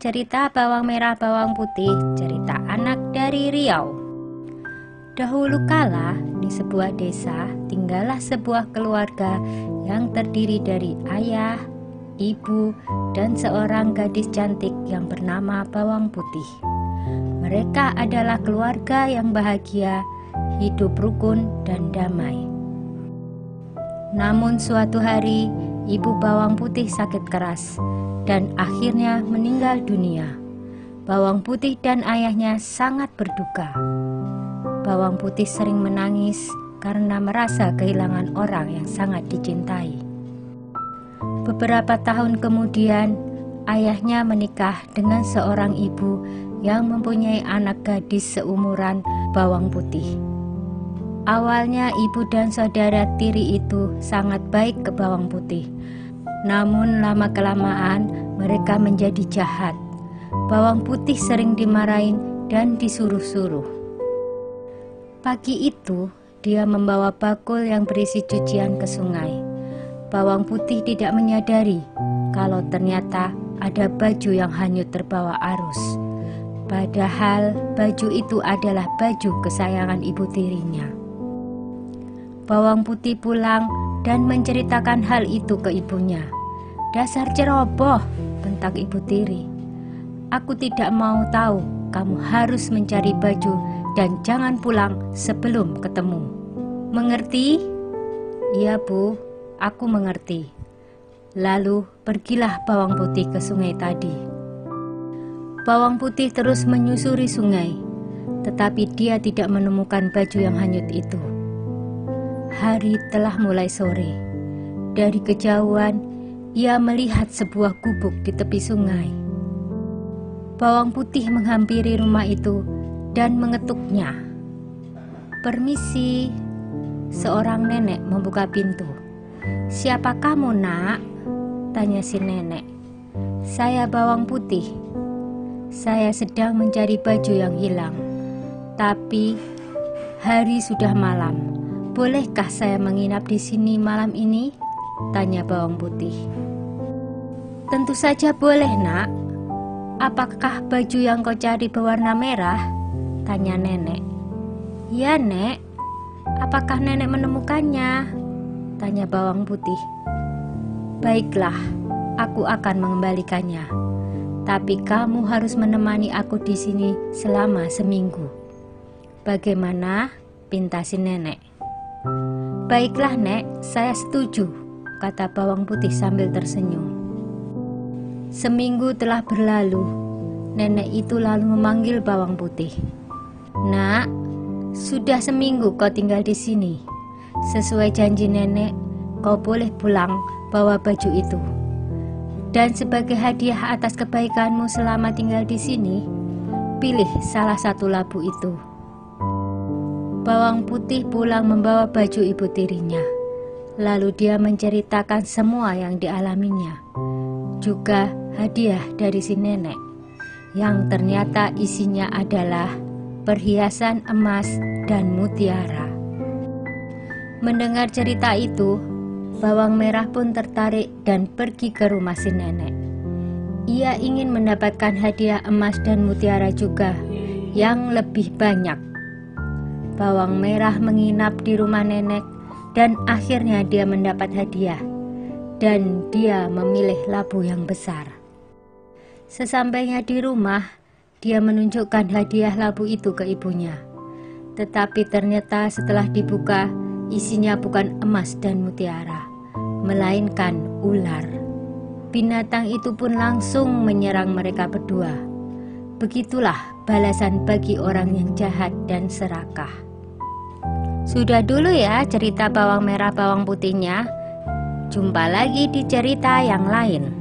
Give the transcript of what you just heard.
Cerita Bawang Merah Bawang Putih, cerita anak dari Riau. Dahulu kala, di sebuah desa, tinggallah sebuah keluarga yang terdiri dari ayah, ibu, dan seorang gadis cantik yang bernama Bawang Putih. Mereka adalah keluarga yang bahagia, hidup rukun dan damai. Namun suatu hari, ibu Bawang Putih sakit keras dan akhirnya meninggal dunia. Bawang Putih dan ayahnya sangat berduka. Bawang Putih sering menangis karena merasa kehilangan orang yang sangat dicintai. Beberapa tahun kemudian, ayahnya menikah dengan seorang ibu yang mempunyai anak gadis seumuran Bawang Putih. Awalnya ibu dan saudara tiri itu sangat baik ke Bawang Putih. Namun lama-kelamaan mereka menjadi jahat. Bawang Putih sering dimarahin dan disuruh-suruh. Pagi itu dia membawa bakul yang berisi cucian ke sungai. Bawang Putih tidak menyadari kalau ternyata ada baju yang hanyut terbawa arus. Padahal baju itu adalah baju kesayangan ibu tirinya. Bawang Putih pulang dan menceritakan hal itu ke ibunya. "Dasar ceroboh," bentak ibu tiri. "Aku tidak mau tahu, kamu harus mencari baju dan jangan pulang sebelum ketemu. Mengerti?" "Iya Bu, aku mengerti." Lalu pergilah Bawang Putih ke sungai tadi. Bawang Putih terus menyusuri sungai, tetapi dia tidak menemukan baju yang hanyut itu. Hari telah mulai sore. Dari kejauhan, ia melihat sebuah gubuk di tepi sungai. Bawang Putih menghampiri rumah itu dan mengetuknya. "Permisi." Seorang nenek membuka pintu. "Siapa kamu, Nak?" tanya si nenek. "Saya Bawang Putih. Saya sedang mencari baju yang hilang. Tapi hari sudah malam. Bolehkah saya menginap di sini malam ini?" tanya Bawang Putih. "Tentu saja boleh, Nak. Apakah baju yang kau cari berwarna merah?" tanya nenek. "Ya, Nek. Apakah nenek menemukannya?" tanya Bawang Putih. "Baiklah, aku akan mengembalikannya. Tapi kamu harus menemani aku di sini selama seminggu. Bagaimana?" pinta si nenek. "Baiklah, Nek, saya setuju," kata Bawang Putih sambil tersenyum. Seminggu telah berlalu. Nenek itu lalu memanggil Bawang Putih. "Nak, sudah seminggu kau tinggal di sini. Sesuai janji nenek, kau boleh pulang bawa baju itu. Dan sebagai hadiah atas kebaikanmu selama tinggal di sini, pilih salah satu labu itu." Bawang Putih pulang membawa baju ibu tirinya. Lalu dia menceritakan semua yang dialaminya, juga hadiah dari si nenek, yang ternyata isinya adalah perhiasan emas dan mutiara. Mendengar cerita itu, Bawang Merah pun tertarik dan pergi ke rumah si nenek. Ia ingin mendapatkan hadiah emas dan mutiara juga, yang lebih banyak. Bawang Merah menginap di rumah nenek dan akhirnya dia mendapat hadiah, dan dia memilih labu yang besar. Sesampainya di rumah, dia menunjukkan hadiah labu itu ke ibunya. Tetapi ternyata setelah dibuka, isinya bukan emas dan mutiara, melainkan ular. Binatang itu pun langsung menyerang mereka berdua. Begitulah balasan bagi orang yang jahat dan serakah. Sudah dulu ya cerita Bawang Merah Bawang Putihnya. Jumpa lagi di cerita yang lain.